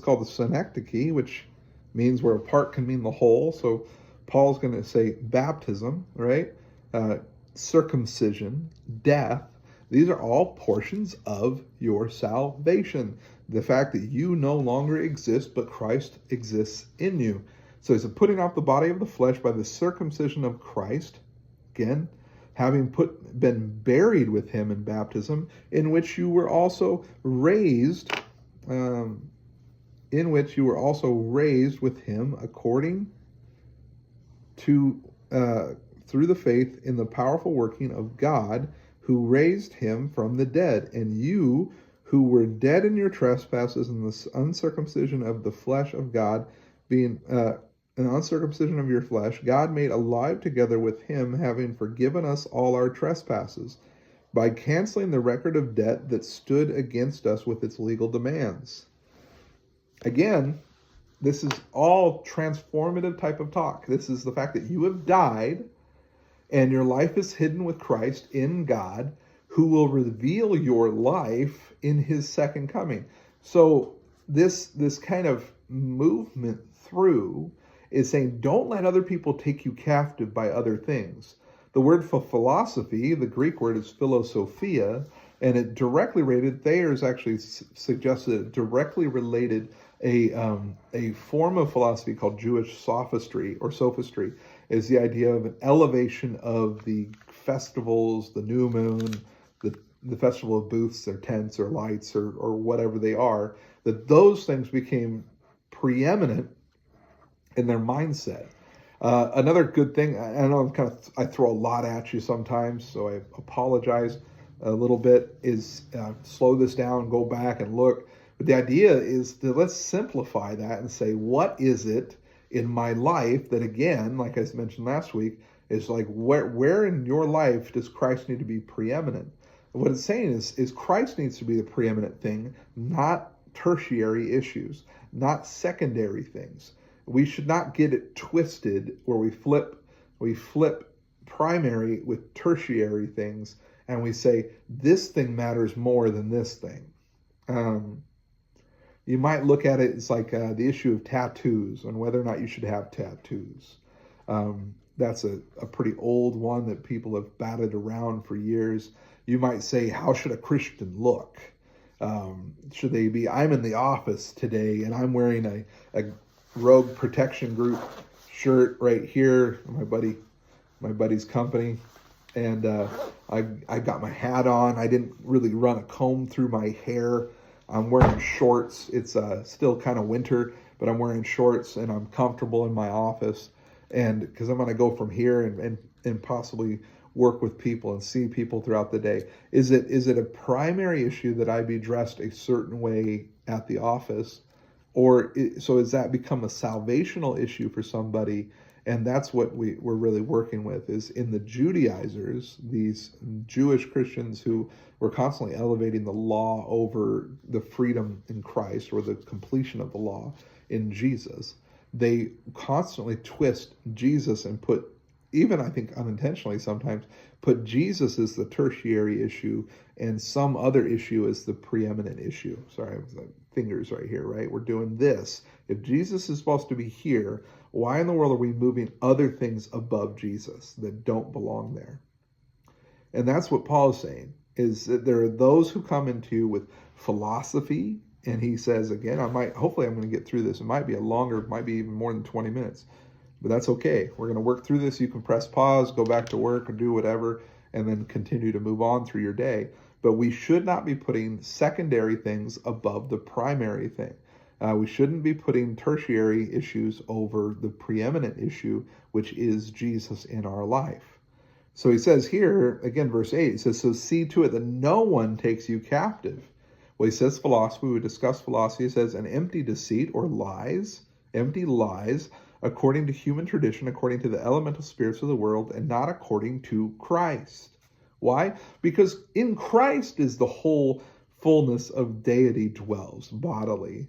called the synecdoche, which means where a part can mean the whole. So Paul's going to say baptism, right? Circumcision, death. These are all portions of your salvation. The fact that you no longer exist, but Christ exists in you. So he's putting off the body of the flesh by the circumcision of Christ. Again, having been buried with him in baptism, in which you were also raised, with him according to through the faith in the powerful working of God, who raised him from the dead. And you, who were dead in your trespasses and the uncircumcision of the flesh of God, being an uncircumcision of your flesh, God made alive together with him, having forgiven us all our trespasses, by canceling the record of debt that stood against us with its legal demands. Again, this is all transformative type of talk. This is the fact that you have died and your life is hidden with Christ in God, who will reveal your life in his second coming. So this kind of movement through is saying, don't let other people take you captive by other things. The word for philosophy, the Greek word is philosophia, and it directly related, Thayer's actually suggested it directly related a form of philosophy called Jewish sophistry or sophistry, is the idea of an elevation of the festivals, the new moon, the festival of booths or tents or lights or whatever they are, that those things became preeminent in their mindset. Another good thing, I know I throw a lot at you sometimes, so I apologize a little bit, is slow this down, go back and look. But the idea is that let's simplify that and say, what is it in my life that, again, like I mentioned last week, is like where in your life does Christ need to be preeminent? And what it's saying is Christ needs to be the preeminent thing, not tertiary issues, not secondary things. We should not get it twisted where we flip primary with tertiary things, and we say this thing matters more than this thing. You might look at it as like the issue of tattoos and whether or not you should have tattoos. That's a pretty old one that people have batted around for years. You might say, how should a Christian look? Should they be, I'm in the office today and I'm wearing a Rogue Protection Group shirt right here, my buddy's company, and I got my hat on. I didn't really run a comb through my hair. I'm wearing shorts. It's still kind of winter, but I'm wearing shorts and I'm comfortable in my office. And because I'm going to go from here and possibly work with people and see people throughout the day. Is it a primary issue that I be dressed a certain way at the office? So has that become a salvational issue for somebody? And that's what we're really working with, is in the Judaizers, these Jewish Christians who were constantly elevating the law over the freedom in Christ or the completion of the law in Jesus. They constantly twist Jesus and put, even I think unintentionally sometimes, put Jesus as the tertiary issue and some other issue as the preeminent issue. Sorry, I have the fingers right here, right? We're doing this. If Jesus is supposed to be here, why in the world are we moving other things above Jesus that don't belong there? And that's what Paul is saying, is that there are those who come into you with philosophy, and he says, again, hopefully I'm going to get through this. It might be it might be even more than 20 minutes, but that's okay. We're going to work through this. You can press pause, go back to work or do whatever, and then continue to move on through your day. But we should not be putting secondary things above the primary thing. We shouldn't be putting tertiary issues over the preeminent issue, which is Jesus in our life. So he says here, again, verse 8, he says, so see to it that no one takes you captive. Well, he says philosophy, we discuss philosophy. He says an empty deceit or lies, empty lies, according to human tradition, according to the elemental spirits of the world, and not according to Christ. Why? Because in Christ is the whole fullness of deity dwells bodily.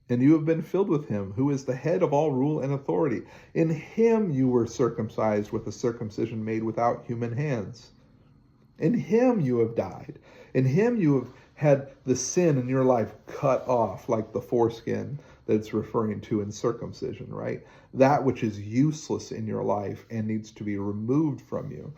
And you have been filled with him, who is the head of all rule and authority. In him you were circumcised with a circumcision made without human hands. In him you have died. In him you have had the sin in your life cut off like the foreskin, that it's referring to in circumcision, right? That which is useless in your life and needs to be removed from you.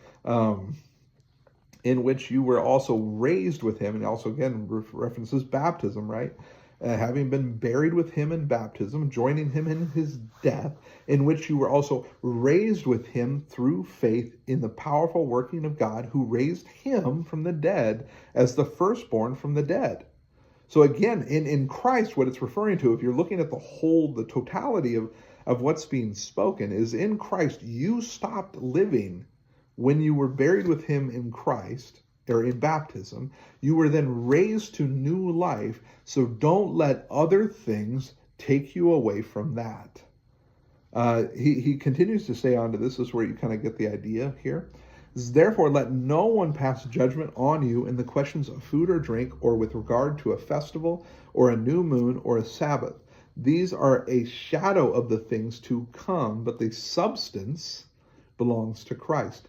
In which you were also raised with him, and also again references baptism, right? Having been buried with him in baptism, joining him in his death, in which you were also raised with him through faith in the powerful working of God, who raised him from the dead as the firstborn from the dead. So again, in Christ, what it's referring to, if you're looking at the totality of what's being spoken, is in Christ, you stopped living when you were buried with him in Christ, or in baptism. You were then raised to new life, so don't let other things take you away from that. He continues to say on to this is where you kind of get the idea here. Therefore, let no one pass judgment on you in the questions of food or drink, or with regard to a festival, or a new moon, or a Sabbath. These are a shadow of the things to come, but the substance belongs to Christ.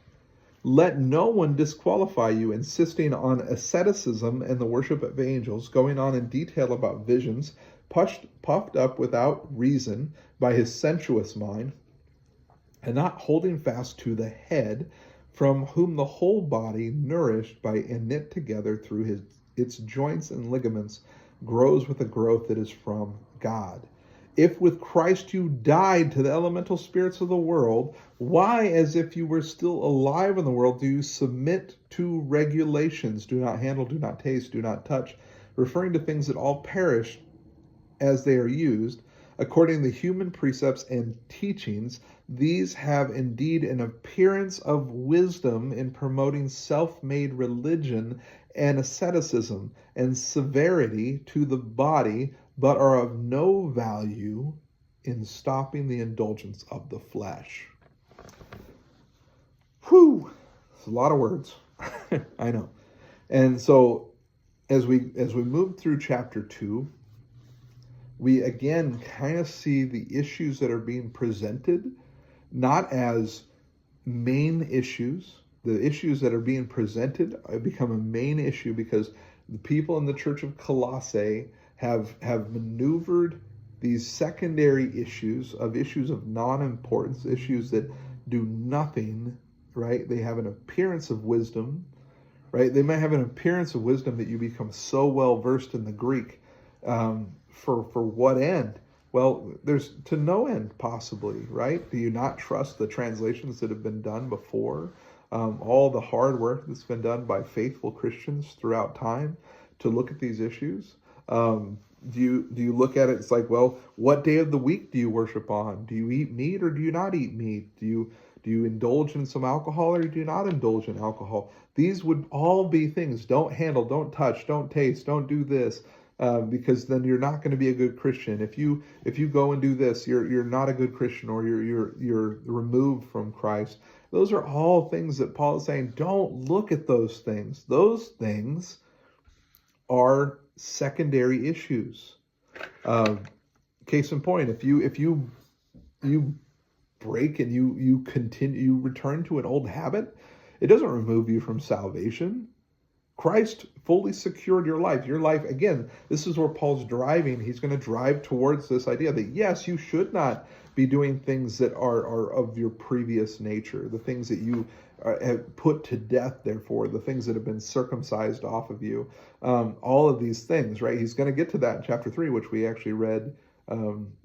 Let no one disqualify you, insisting on asceticism and the worship of angels, going on in detail about visions, puffed up without reason by his sensuous mind, and not holding fast to the head, from whom the whole body, nourished by and knit together through its joints and ligaments, grows with a growth that is from God. If with Christ you died to the elemental spirits of the world, why, as if you were still alive in the world, do you submit to regulations? Do not handle, do not taste, do not touch, referring to things that all perish as they are used, according to human precepts and teachings. These have indeed an appearance of wisdom in promoting self-made religion and asceticism and severity to the body, but are of no value in stopping the indulgence of the flesh. Whew, it's a lot of words. I know. And so as we move through chapter 2, we again kind of see the issues that are being presented not as main issues. The issues that are being presented become a main issue because the people in the church of Colossae have maneuvered these secondary issues of non-importance, issues that do nothing, right? They have an appearance of wisdom, right? They might have an appearance of wisdom that you become so well versed in the Greek. For what end? Well, there's to no end, possibly, right? Do you not trust the translations that have been done before? All the hard work that's been done by faithful Christians throughout time to look at these issues? Do you look at it? It's like, well, what day of the week do you worship on? Do you eat meat or do you not eat meat? Do you indulge in some alcohol or do you not indulge in alcohol? These would all be things. Don't handle, don't touch, don't taste, don't do this. Because then you're not going to be a good Christian. If you go and do this, you're not a good Christian, or you're removed from Christ. Those are all things that Paul is saying. Don't look at those things. Those things are secondary issues. Case in point, if you break and you return to an old habit, it doesn't remove you from salvation. Christ fully secured your life. Your life, again, this is where Paul's driving. He's going to drive towards this idea that, yes, you should not be doing things that are of your previous nature, the things that you have put to death, therefore, the things that have been circumcised off of you, all of these things, right? He's going to get to that in chapter 3, which we actually read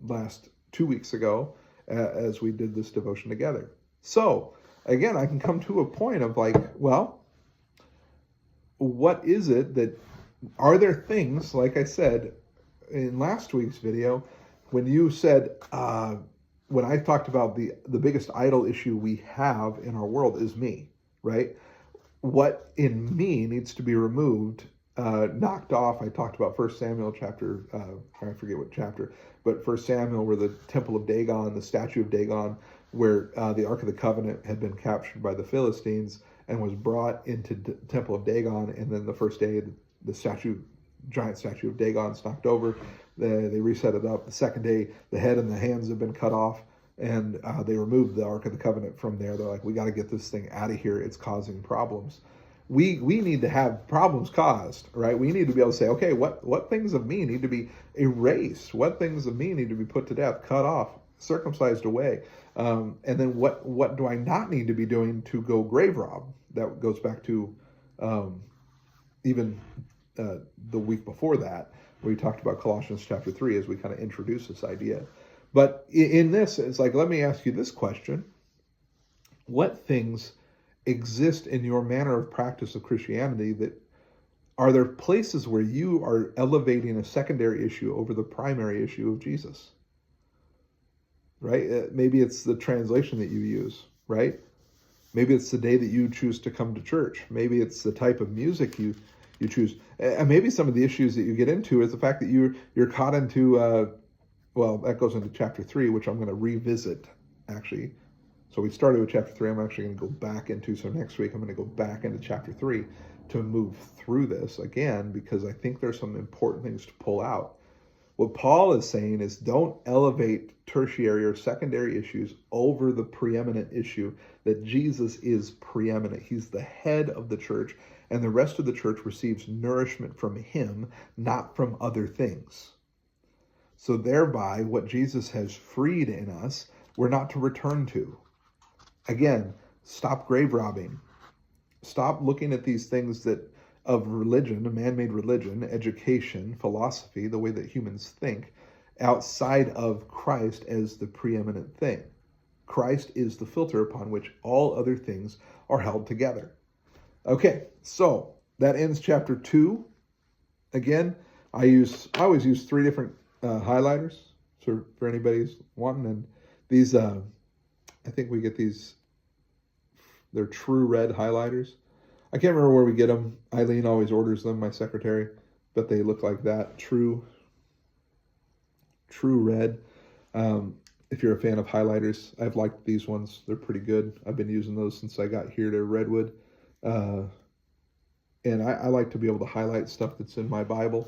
last 2 weeks ago as we did this devotion together. So, again, I can come to a point of like, well, what is it that, are there things, like I said in last week's video, when you said, when I talked about the biggest idol issue we have in our world is me, right? What in me needs to be removed, knocked off. I talked about 1 Samuel chapter, I forget what chapter, but 1 Samuel, where the temple of Dagon, the statue of Dagon, where the Ark of the Covenant had been captured by the Philistines and was brought into the temple of Dagon, and then the first day the giant statue of Dagon's knocked over. They reset it up. The second day, the head and the hands have been cut off, and they removed the Ark of the Covenant from there. They're like, we got to get this thing out of here. It's causing problems. we need to have problems caused, right? We need to be able to say, okay, what things of me need to be erased? What things of me need to be put to death, cut off, circumcised away? And then what do I not need to be doing to go grave rob? That goes back to even the week before that, where we talked about Colossians chapter 3 as we kind of introduce this idea. But in this, it's like, let me ask you this question. What things exist in your manner of practice of Christianity that are there places where you are elevating a secondary issue over the primary issue of Jesus? Right? Maybe it's the translation that you use, right? Maybe it's the day that you choose to come to church. Maybe it's the type of music you choose. And maybe some of the issues that you get into is the fact that you're caught into, well, that goes into chapter 3, which I'm going to revisit, actually. So we started with chapter 3. I'm actually going to go back into, so next week I'm going to go back into chapter 3 to move through this again, because I think there's some important things to pull out. What Paul is saying is don't elevate tertiary or secondary issues over the preeminent issue that Jesus is preeminent. He's the head of the church, and the rest of the church receives nourishment from him, not from other things. So thereby, what Jesus has freed in us, we're not to return to. Again, stop grave robbing. Stop looking at these things that of religion, a man-made religion, education, philosophy, the way that humans think, outside of Christ as the preeminent thing. Christ is the filter upon which all other things are held together. Okay, so that ends chapter 2. Again, I always use 3 different highlighters for anybody who's wanting, and these I think we get these, they're true red highlighters. I can't remember where we get them. Eileen always orders them, my secretary, but they look like that, true red. If you're a fan of highlighters, I've liked these ones. They're pretty good. I've been using those since I got here to Redwood. And I like to be able to highlight stuff that's in my Bible,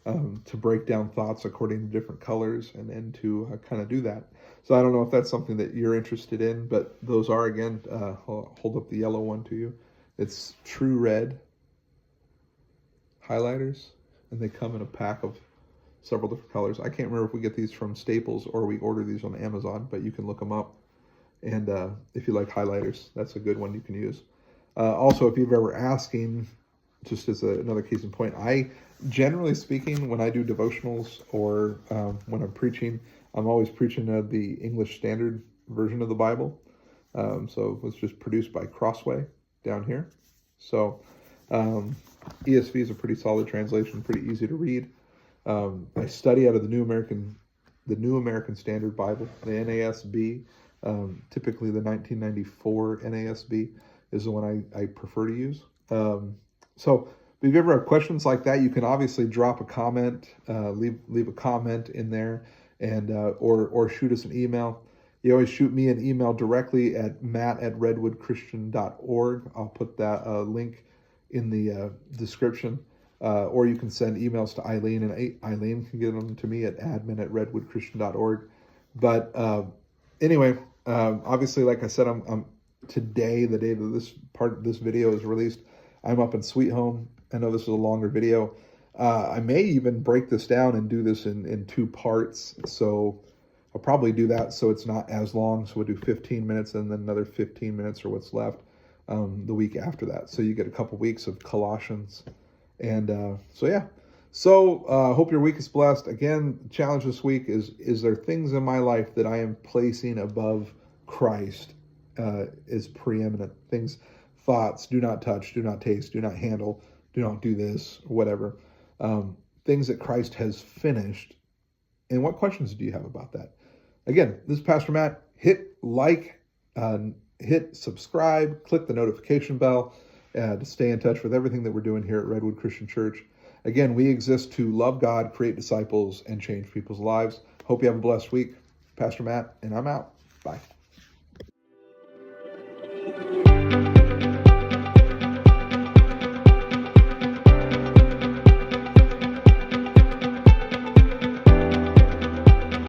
to break down thoughts according to different colors, and to kind of do that. So I don't know if that's something that you're interested in, but those are, again, I'll hold up the yellow one to you. It's true red highlighters, and they come in a pack of several different colors. I can't remember if we get these from Staples or we order these on Amazon, but you can look them up. And if you like highlighters, that's a good one you can use. Also, if you've ever asking, just as another case in point, I, generally speaking, when I do devotionals or when I'm preaching, I'm always preaching the English Standard Version of the Bible. So it was just produced by Crossway down here. So ESV is a pretty solid translation, pretty easy to read. I study out of the New American Standard Bible, the NASB. Typically the 1994 NASB is the one I prefer to use. So if you've ever had questions like that, you can obviously drop a comment, leave a comment in there, and or shoot us an email. You always shoot me an email directly at matt@redwoodchristian.org. I'll put that link in the description. Or you can send emails to Eileen, and Eileen can get them to me at admin@redwoodchristian.org. But anyway, obviously, like I said, I'm today, the day that this video is released, I'm up in Sweet Home. I know this is a longer video. I may even break this down and do this in 2 parts. So I'll probably do that so it's not as long. So we'll do 15 minutes and then another 15 minutes or what's left the week after that. So you get a couple weeks of Colossians. And so, yeah. So hope your week is blessed. Again, the challenge this week is there things in my life that I am placing above Christ as preeminent? Things, thoughts, do not touch, do not taste, do not handle, do not do this, whatever. Things that Christ has finished. And what questions do you have about that? Again, this is Pastor Matt. Hit like, hit subscribe, click the notification bell to stay in touch with everything that we're doing here at Redwood Christian Church. Again, we exist to love God, create disciples, and change people's lives. Hope you have a blessed week. Pastor Matt, and I'm out. Bye.